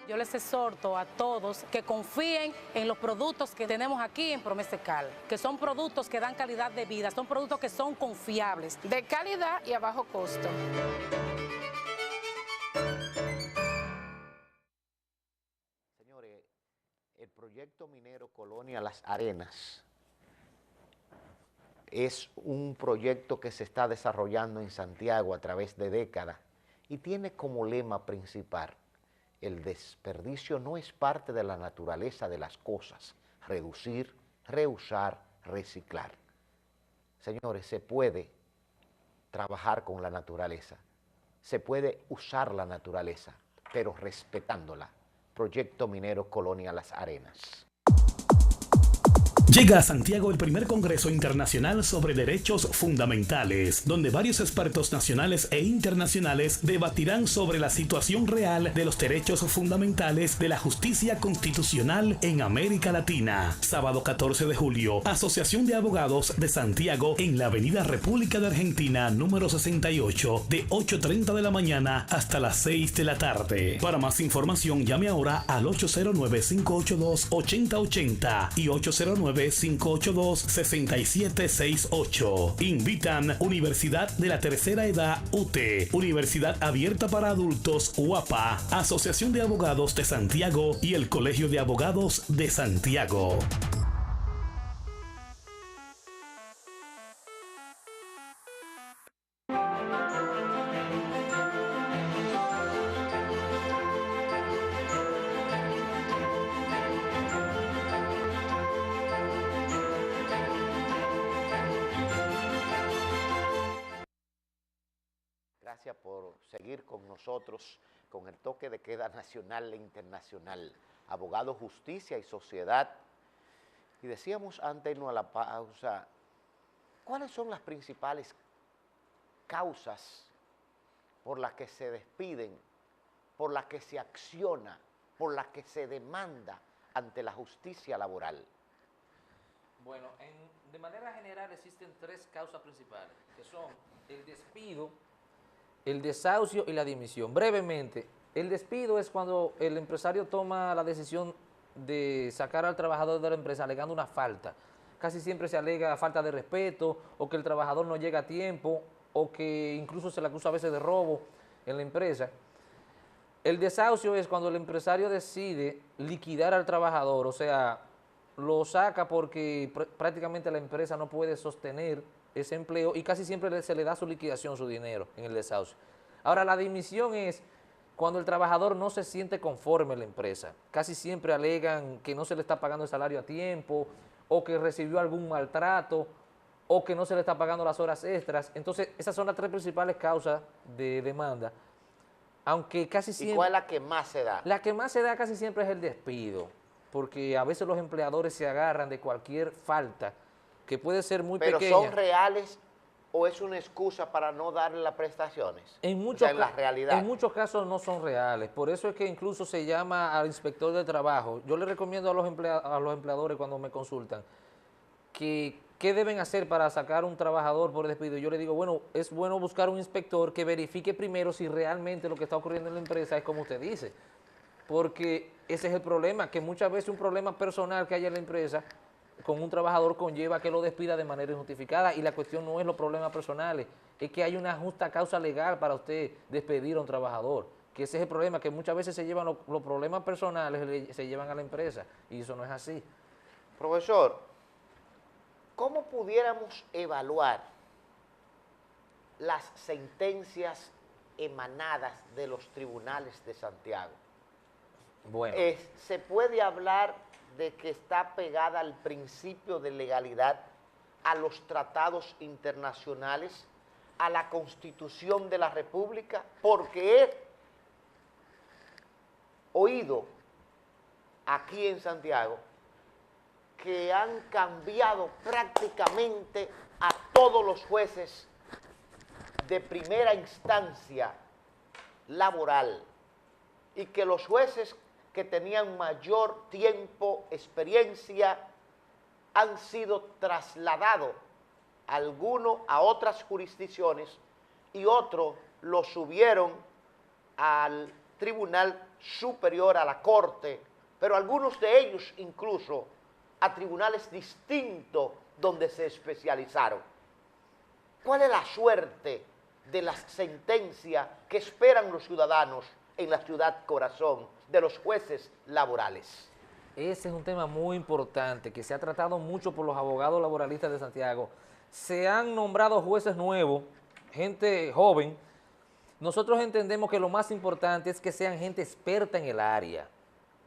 Yo les exhorto a todos que confíen en los productos que tenemos aquí en Promese Cal, que son productos que dan calidad de vida, son productos que son confiables.
De calidad y a bajo costo.
Señores, el proyecto minero Colonia Las Arenas es un proyecto que se está desarrollando en Santiago a través de décadas y tiene como lema principal: el desperdicio no es parte de la naturaleza de las cosas. Reducir, reusar, reciclar. Señores, se puede trabajar con la naturaleza. Se puede usar la naturaleza, pero respetándola. Proyecto Minero Colonia Las Arenas.
Llega a Santiago el primer Congreso Internacional sobre Derechos Fundamentales, donde varios expertos nacionales e internacionales debatirán sobre la situación real de los derechos fundamentales de la justicia constitucional en América Latina. Sábado 14 de julio, Asociación de Abogados de Santiago en la Avenida República de Argentina, número 68, de 8:30 de la mañana hasta las 6 de la tarde. Para más información, llame ahora al 809-582-8080 y 809-582-6768. Invitan Universidad de la Tercera Edad UTE, Universidad Abierta para Adultos UAPA, Asociación de Abogados de Santiago y el Colegio de Abogados de Santiago.
Gracias por seguir con nosotros con el toque de queda nacional e internacional. Abogados, justicia y sociedad. Y decíamos antes de irnos a la pausa, ¿cuáles son las principales causas por las que se despiden, por las que se acciona, por las que se demanda ante la justicia laboral?
Bueno, de manera general existen tres causas principales, que son el despido, el desahucio y la dimisión. Brevemente, el despido es cuando el empresario toma la decisión de sacar al trabajador de la empresa alegando una falta. Casi siempre se alega falta de respeto, o que el trabajador no llega a tiempo, o que incluso se le acusa a veces de robo en la empresa. El desahucio es cuando el empresario decide liquidar al trabajador, o sea, lo saca porque prácticamente la empresa no puede sostener ese empleo y casi siempre se le da su liquidación, su dinero en el desahucio. Ahora, la dimisión es cuando el trabajador no se siente conforme en la empresa. Casi siempre alegan que no se le está pagando el salario a tiempo, o que recibió algún maltrato, o que no se le está pagando las horas extras. Entonces, esas son las tres principales causas de demanda. Aunque casi siempre...
¿Y cuál es la que más se da?
La que más se da casi siempre es el despido, porque a veces los empleadores se agarran de cualquier falta que puede ser muy pequeña.
¿Pero son reales o es una excusa para no darle las prestaciones?
En
la realidad.
En muchos casos no son reales. Por eso es que incluso se llama al inspector de trabajo. Yo le recomiendo a los empleadores cuando me consultan que qué deben hacer para sacar un trabajador por despido. Yo le digo, bueno, es bueno buscar un inspector que verifique primero si realmente lo que está ocurriendo en la empresa es como usted dice. Porque ese es el problema, que muchas veces un problema personal que haya en la empresa con un trabajador conlleva que lo despida de manera injustificada, y la cuestión no es los problemas personales, es que hay una justa causa legal para usted despedir a un trabajador, que ese es el problema, que muchas veces se llevan los problemas personales, se llevan a la empresa, y eso no es así.
Profesor, ¿cómo pudiéramos evaluar las sentencias emanadas de los tribunales de Santiago?
Bueno.
¿Se puede hablar de que está pegada al principio de legalidad, a los tratados internacionales, a la Constitución de la República? Porque he oído aquí en Santiago que han cambiado prácticamente a todos los jueces de primera instancia laboral, y que los jueces que tenían mayor tiempo, experiencia, han sido trasladados, algunos a otras jurisdicciones y otros los subieron al Tribunal Superior, a la Corte, pero algunos de ellos incluso a tribunales distintos donde se especializaron. ¿Cuál es la suerte de las sentencias que esperan los ciudadanos en la ciudad corazón de los jueces laborales?
Ese es un tema muy importante que se ha tratado mucho por los abogados laboralistas de Santiago. Se han nombrado jueces nuevos, gente joven. Nosotros entendemos que lo más importante es que sean gente experta en el área.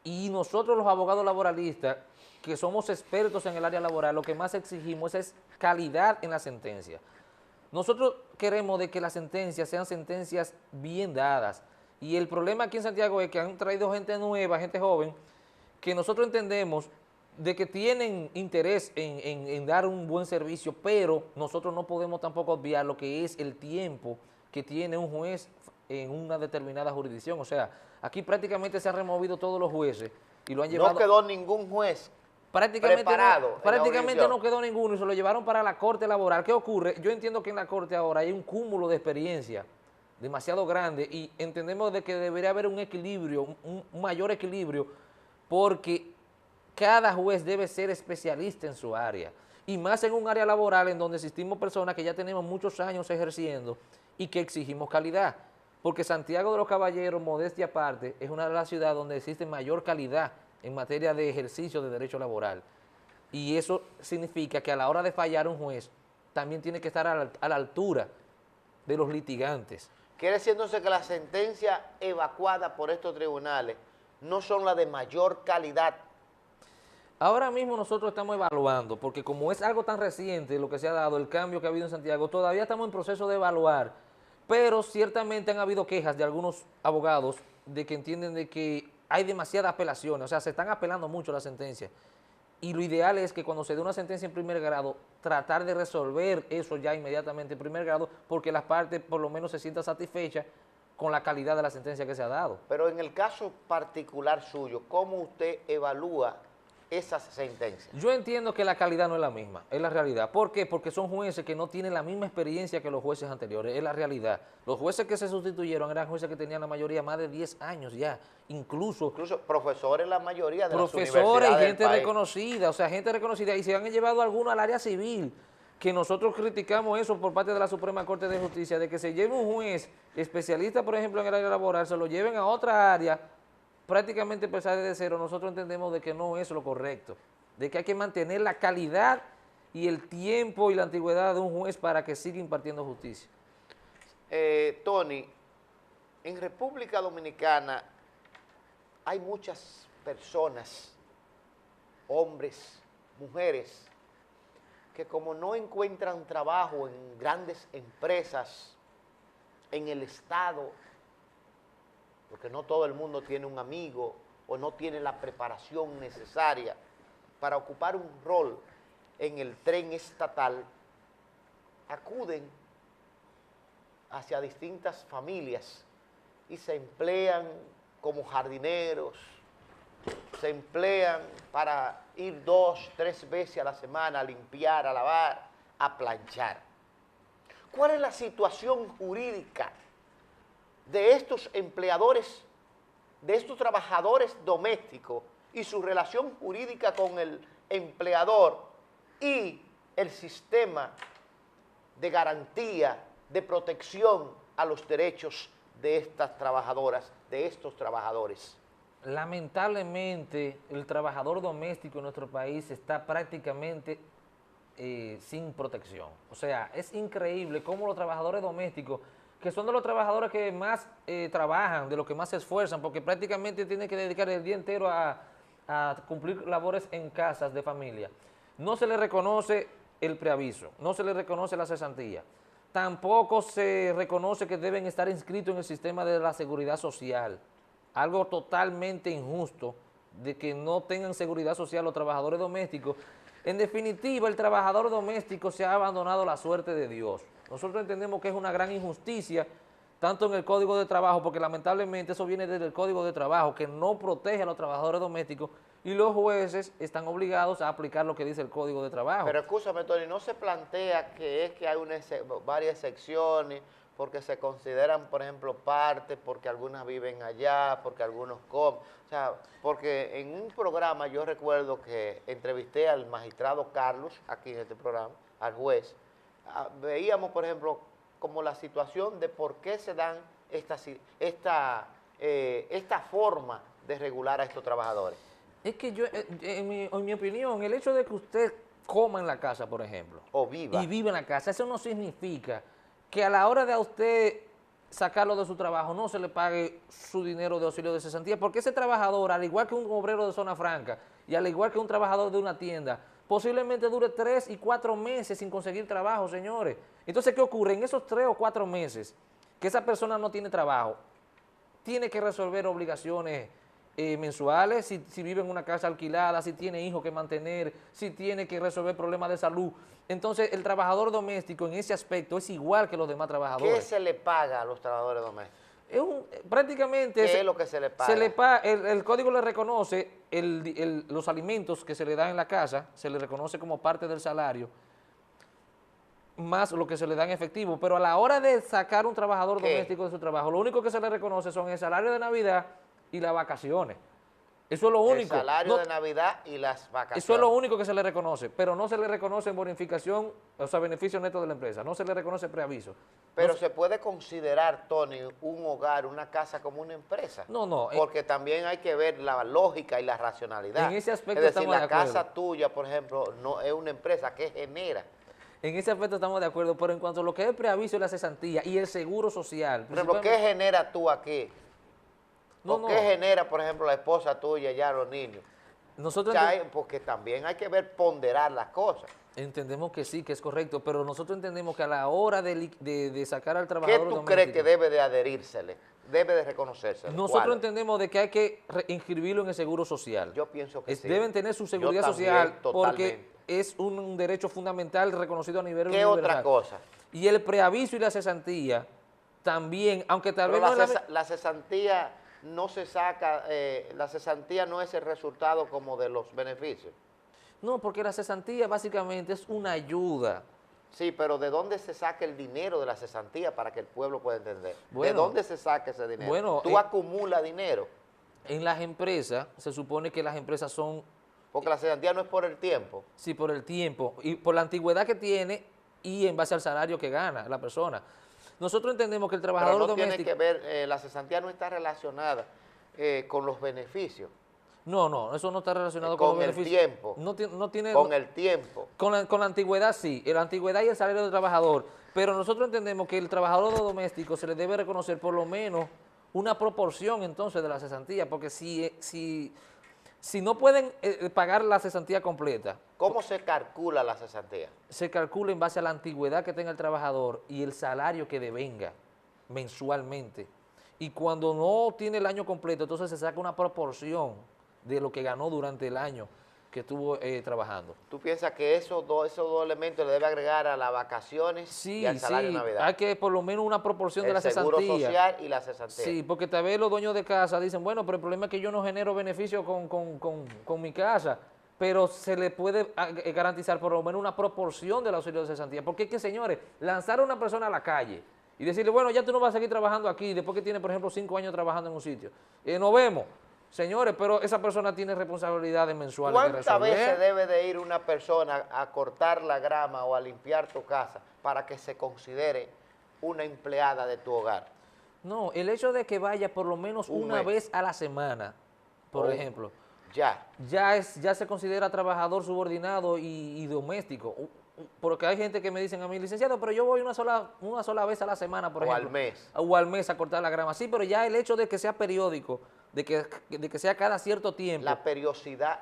Y nosotros los abogados laboralistas, que somos expertos en el área laboral, lo que más exigimos es calidad en la sentencia. Nosotros queremos de que las sentencias sean sentencias bien dadas. Y el problema aquí en Santiago es que han traído gente nueva, gente joven, que nosotros entendemos de que tienen interés en dar un buen servicio, pero nosotros no podemos tampoco obviar lo que es el tiempo que tiene un juez en una determinada jurisdicción. O sea, aquí prácticamente se han removido todos los jueces y lo han llevado...
No quedó ningún juez
prácticamente
preparado.
Prácticamente no quedó ninguno y se lo llevaron para la corte laboral. ¿Qué ocurre? Yo entiendo que en la corte ahora hay un cúmulo de experiencia demasiado grande y entendemos de que debería haber un equilibrio, un mayor equilibrio, porque cada juez debe ser especialista en su área, y más en un área laboral en donde existimos personas que ya tenemos muchos años ejerciendo y que exigimos calidad, porque Santiago de los Caballeros, modestia aparte, es una de las ciudades donde existe mayor calidad en materia de ejercicio de derecho laboral, y eso significa que a la hora de fallar un juez también tiene que estar a la altura de los litigantes.
Quiere decir entonces que las sentencias evacuadas por estos tribunales no son las de mayor calidad.
Ahora mismo nosotros estamos evaluando, porque como es algo tan reciente lo que se ha dado, el cambio que ha habido en Santiago, todavía estamos en proceso de evaluar, pero ciertamente han habido quejas de algunos abogados de que entienden de que hay demasiadas apelaciones, o sea, se están apelando mucho las sentencias. Y lo ideal es que cuando se dé una sentencia en primer grado, tratar de resolver eso ya inmediatamente en primer grado, porque las partes por lo menos se sientan satisfechas con la calidad de la sentencia que se ha dado.
Pero en el caso particular suyo, ¿cómo usted evalúa esas sentencias?
Yo entiendo que la calidad no es la misma, es la realidad. ¿Por qué? Porque son jueces que no tienen la misma experiencia que los jueces anteriores, es la realidad. Los jueces que se sustituyeron eran jueces que tenían la mayoría más de 10 años ya, incluso
profesores la mayoría de las
profesores
universidades
y gente
del país.
reconocida, o sea, gente reconocida, y se han llevado algunos al área civil, que nosotros criticamos eso por parte de la Suprema Corte de Justicia, de que se lleve un juez especialista, por ejemplo, en el área laboral, se lo lleven a otra área, prácticamente empezar desde cero. Nosotros entendemos de que no es lo correcto, de que hay que mantener la calidad y el tiempo y la antigüedad de un juez para que siga impartiendo justicia.
Tony, en República Dominicana hay muchas personas, hombres, mujeres, que como no encuentran trabajo en grandes empresas, en el Estado, porque no todo el mundo tiene un amigo o no tiene la preparación necesaria para ocupar un rol en el tren estatal, acuden hacia distintas familias y se emplean como jardineros, se emplean para ir 2, 3 veces a la semana a limpiar, a lavar, a planchar. ¿Cuál es la situación jurídica de estos empleadores, de estos trabajadores domésticos y su relación jurídica con el empleador y el sistema de garantía, de protección a los derechos de estas trabajadoras, de estos trabajadores?
Lamentablemente, el trabajador doméstico en nuestro país está prácticamente sin protección. O sea, es increíble cómo los trabajadores domésticos, que son de los trabajadores que más trabajan, de los que más se esfuerzan, porque prácticamente tienen que dedicar el día entero a cumplir labores en casas de familia, no se les reconoce el preaviso, no se les reconoce la cesantía, tampoco se reconoce que deben estar inscritos en el sistema de la seguridad social, algo totalmente injusto, de que no tengan seguridad social los trabajadores domésticos. En definitiva, el trabajador doméstico se ha abandonado la suerte de Dios. Nosotros entendemos que es una gran injusticia, tanto en el Código de Trabajo, porque lamentablemente eso viene desde el Código de Trabajo, que no protege a los trabajadores domésticos, y los jueces están obligados a aplicar lo que dice el Código de Trabajo.
Pero escúchame, Tony, ¿no se plantea que es que hay varias secciones, porque se consideran, por ejemplo, partes, porque algunas viven allá, porque algunos comen? O sea, porque en un programa yo recuerdo que entrevisté al magistrado Carlos, aquí en este programa, al juez, veíamos, por ejemplo, como la situación de por qué se dan esta forma de regular a estos trabajadores.
Es que yo, en mi opinión, el hecho de que usted coma en la casa, por ejemplo,
o viva,
y vive en la casa, eso no significa que a la hora de a usted sacarlo de su trabajo no se le pague su dinero de auxilio de cesantía, porque ese trabajador, al igual que un obrero de zona franca y al igual que un trabajador de una tienda, posiblemente dure 3 y 4 meses sin conseguir trabajo, señores. Entonces, ¿qué ocurre? En esos 3 o 4 meses que esa persona no tiene trabajo, tiene que resolver obligaciones mensuales, si vive en una casa alquilada, si tiene hijos que mantener, si tiene que resolver problemas de salud. Entonces, el trabajador doméstico en ese aspecto es igual que los demás trabajadores.
¿Qué se le paga a los trabajadores domésticos?
Prácticamente
¿Qué es lo que se le paga?
El código le reconoce los alimentos que se le dan en la casa, se le reconoce como parte del salario, más lo que se le da en efectivo, pero a la hora de sacar un trabajador doméstico de su trabajo, lo único que se le reconoce son el salario de Navidad y las vacaciones. Eso es lo único.
El salario de Navidad y las vacaciones.
Eso es lo único que se le reconoce, pero no se le reconoce bonificación, o sea, beneficio neto de la empresa, no se le reconoce preaviso.
Pero
No
se puede considerar, Tony, un hogar, una casa como una empresa.
No.
Porque también hay que ver la lógica y la racionalidad.
En ese aspecto
es decir,
estamos de
la
acuerdo.
casa tuya, por ejemplo, no es una empresa que genera.
En ese aspecto estamos de acuerdo, pero en cuanto a lo que es el preaviso y la cesantía y el seguro social.
Por ejemplo, ¿qué genera tú aquí?
No.
¿Qué genera, por ejemplo, la esposa tuya ya los niños?
Nosotros
Porque también hay que ver, ponderar las cosas.
entendemos que sí, que es correcto, pero nosotros entendemos que a la hora de sacar al
¿Qué
trabajador
tú
doméstico,
crees que debe de adherírsele? Debe de reconocérsele.
nosotros
¿Cuál?
entendemos de que hay que inscribirlo en el seguro social.
Yo pienso que sí.
Deben tener su seguridad
Yo también,
social porque
totalmente.
es un derecho fundamental reconocido a nivel
¿Qué
universal.
otra cosa?
Y el preaviso y la cesantía también, aunque tal
Pero
vez no es
la cesantía no se saca, la cesantía no es el resultado como de los beneficios.
No, porque la cesantía básicamente es una ayuda.
Sí, pero ¿de dónde se saca el dinero de la cesantía para que el pueblo pueda entender?
Bueno,
¿de dónde se saca ese dinero?
bueno,
Tú acumulas dinero,
En las empresas, se supone que las empresas son,
porque la cesantía no es por el tiempo.
sí, por el tiempo y por la antigüedad que tiene y en base al salario que gana la persona. Nosotros entendemos que el trabajador
Pero no tiene
doméstico...
que ver, la cesantía no está relacionada con los beneficios.
No, eso no está relacionado
Con
con los
el
beneficios.
tiempo.
No tiene...
Con el tiempo.
Con la antigüedad sí, la antigüedad y el salario del trabajador, pero nosotros entendemos que el trabajador doméstico se le debe reconocer por lo menos una proporción entonces de la cesantía, porque si no pueden pagar la cesantía completa,
¿Cómo se calcula la cesantía?
se calcula en base a la antigüedad que tenga el trabajador y el salario que devenga mensualmente. Y cuando no tiene el año completo, entonces se saca una proporción de lo que ganó durante el año que estuvo trabajando.
¿Tú piensas que esos dos elementos le debe agregar a las vacaciones
Sí,
y al salario de Navidad?
hay que por lo menos una proporción de la
El seguro
cesantía.
social y la cesantía.
Sí, porque tal vez los dueños de casa dicen, bueno, pero el problema es que yo no genero beneficio con mi casa, pero se le puede garantizar por lo menos una proporción del auxilio de cesantía. Porque es que, señores, lanzar a una persona a la calle y decirle, bueno, ya tú no vas a seguir trabajando aquí, después que tiene, por ejemplo, 5 años trabajando en un sitio, nos vemos. Señores, pero esa persona tiene responsabilidades mensuales que
¿Cuántas
resolver.
veces debe de ir una persona a cortar la grama o a limpiar tu casa para que se considere una empleada de tu hogar?
No, el hecho de que vaya por lo menos
Un
una
mes.
vez a la semana, por
Oh.
ejemplo,
Ya.
ya se considera trabajador subordinado y doméstico. Porque hay gente que me dicen a mí, licenciado, pero yo voy una sola vez a la semana, por
O
ejemplo.
al mes.
O al mes a cortar la grama. Sí, pero ya el hecho de que sea periódico, de que sea cada cierto tiempo,
La periodicidad.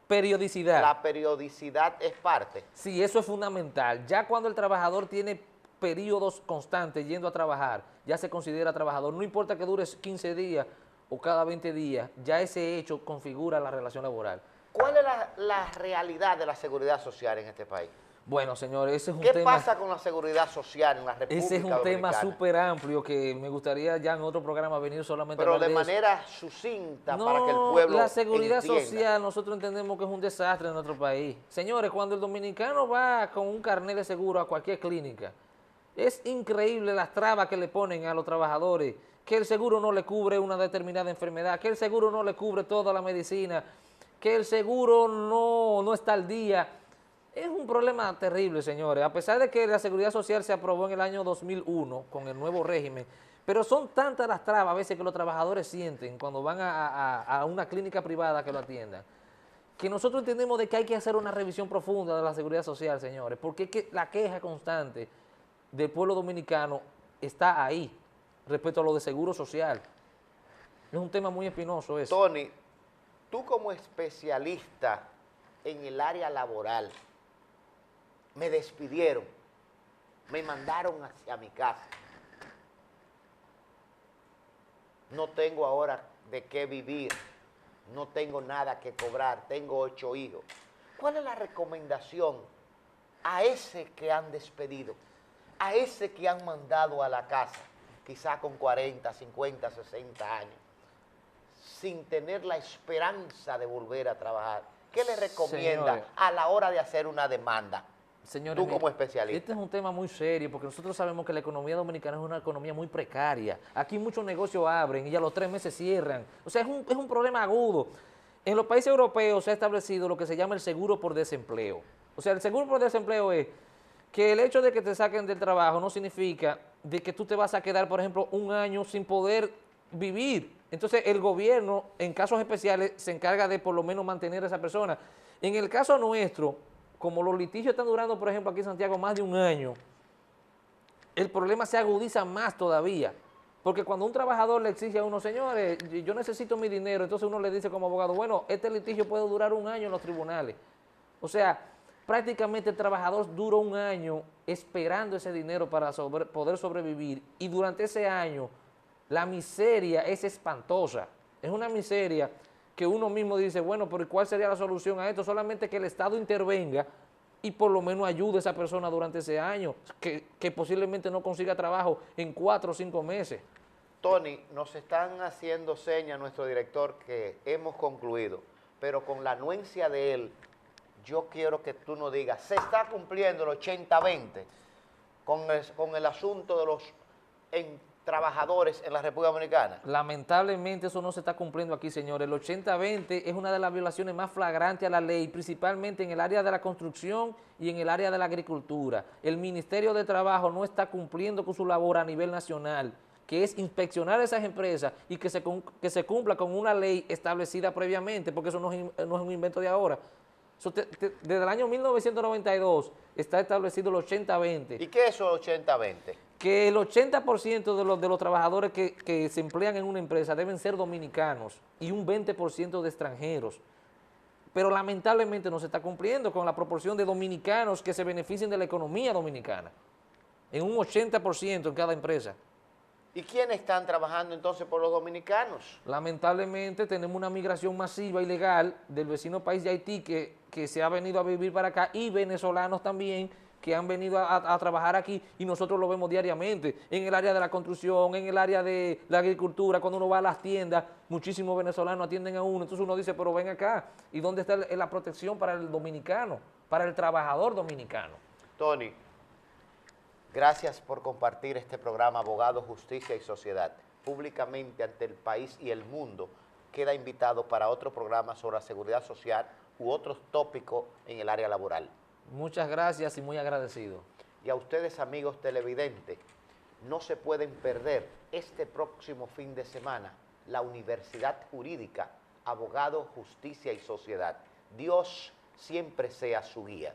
periodicidad.
La periodicidad es parte.
Sí, eso es fundamental. Ya cuando el trabajador tiene periodos constantes yendo a trabajar, ya se considera trabajador. No importa que dure 15 días o cada 20 días, ya ese hecho configura la relación laboral.
¿Cuál es la realidad de la seguridad social en este país?
Bueno, señores, ese es un
¿Qué
tema...
pasa con la seguridad social en la República
Ese es un tema
Dominicana?
súper amplio que me gustaría ya en otro programa venir solamente a
Pero
hablar
de
de eso.
manera sucinta
No,
para que el pueblo
la seguridad
entienda.
social nosotros entendemos que es un desastre en nuestro país. Señores, cuando el dominicano va con un carnet de seguro a cualquier clínica, es increíble las trabas que le ponen a los trabajadores, que el seguro no le cubre una determinada enfermedad, que el seguro no le cubre toda la medicina, que el seguro no está al día. Es un problema terrible, señores, a pesar de que la seguridad social se aprobó en el año 2001 con el nuevo régimen, pero son tantas las trabas a veces que los trabajadores sienten cuando van a una clínica privada que lo atiendan, que nosotros entendemos de que hay que hacer una revisión profunda de la seguridad social, señores, porque es que la queja constante del pueblo dominicano está ahí, respecto a lo de seguro social. Es un tema muy espinoso eso.
Tony, tú como especialista en el área laboral. Me despidieron, me mandaron hacia mi casa. No tengo ahora de qué vivir, no tengo nada que cobrar, tengo 8 hijos. ¿Cuál es la recomendación a ese que han despedido, a ese que han mandado a la casa, quizá con 40, 50, 60 años, sin tener la esperanza de volver a trabajar? ¿Qué le recomienda, señores, a la hora de hacer una demanda?
Señores,
tú como especialista.
Este es un tema muy serio porque nosotros sabemos que la economía dominicana es una economía muy precaria. Aquí muchos negocios abren y a los 3 meses cierran. O sea, es un problema agudo. En los países europeos se ha establecido lo que se llama el seguro por desempleo. O sea, el seguro por desempleo es que el hecho de que te saquen del trabajo no significa de que tú te vas a quedar, por ejemplo, 1 año sin poder vivir. Entonces, el gobierno, en casos especiales, se encarga de por lo menos mantener a esa persona. En el caso nuestro, como los litigios están durando, por ejemplo, aquí en Santiago más de 1 año, el problema se agudiza más todavía. Porque cuando un trabajador le exige a uno, señores, yo necesito mi dinero, entonces uno le dice como abogado, bueno, este litigio puede durar 1 año en los tribunales. O sea, prácticamente el trabajador dura 1 año esperando ese dinero para poder sobrevivir, y durante ese año la miseria es espantosa. Es una miseria que uno mismo dice, bueno, pero ¿cuál sería la solución a esto? Solamente que el Estado intervenga y por lo menos ayude a esa persona durante ese año, que posiblemente no consiga trabajo en 4 o 5 meses.
Tony, nos están haciendo señas nuestro director que hemos concluido, pero con la anuencia de él, yo quiero que tú nos digas, ¿se está cumpliendo el 80-20 con el asunto de los trabajadores en la República Dominicana?
Lamentablemente eso no se está cumpliendo aquí, señores. El 80-20 es una de las violaciones más flagrantes a la ley, principalmente en el área de la construcción y en el área de la agricultura. El Ministerio de Trabajo no está cumpliendo con su labor a nivel nacional, que es inspeccionar esas empresas y que se cumpla con una ley establecida previamente, porque eso no es un invento de ahora. Desde el año 1992 está establecido el 80-20.
¿Y qué es eso 80-20?
Que el 80% de los trabajadores que se emplean en una empresa deben ser dominicanos y un 20% de extranjeros. Pero lamentablemente no se está cumpliendo con la proporción de dominicanos que se beneficien de la economía dominicana, en un 80% en cada empresa.
¿Y quiénes están trabajando entonces por los dominicanos?
Lamentablemente tenemos una migración masiva ilegal del vecino país de Haití que se ha venido a vivir para acá, y venezolanos también que han venido a trabajar aquí, y nosotros lo vemos diariamente, en el área de la construcción, en el área de la agricultura. Cuando uno va a las tiendas, muchísimos venezolanos atienden a uno, entonces uno dice, pero ven acá, ¿y dónde está la protección para el dominicano, para el trabajador dominicano?
Tony, gracias por compartir este programa Abogado, Justicia y Sociedad. Públicamente ante el país y el mundo, queda invitado para otro programa sobre la seguridad social u otros tópicos en el área laboral.
Muchas gracias y muy agradecido.
Y a ustedes, amigos televidentes, no se pueden perder este próximo fin de semana la Universidad Jurídica, Abogado, Justicia y Sociedad. Dios siempre sea su guía.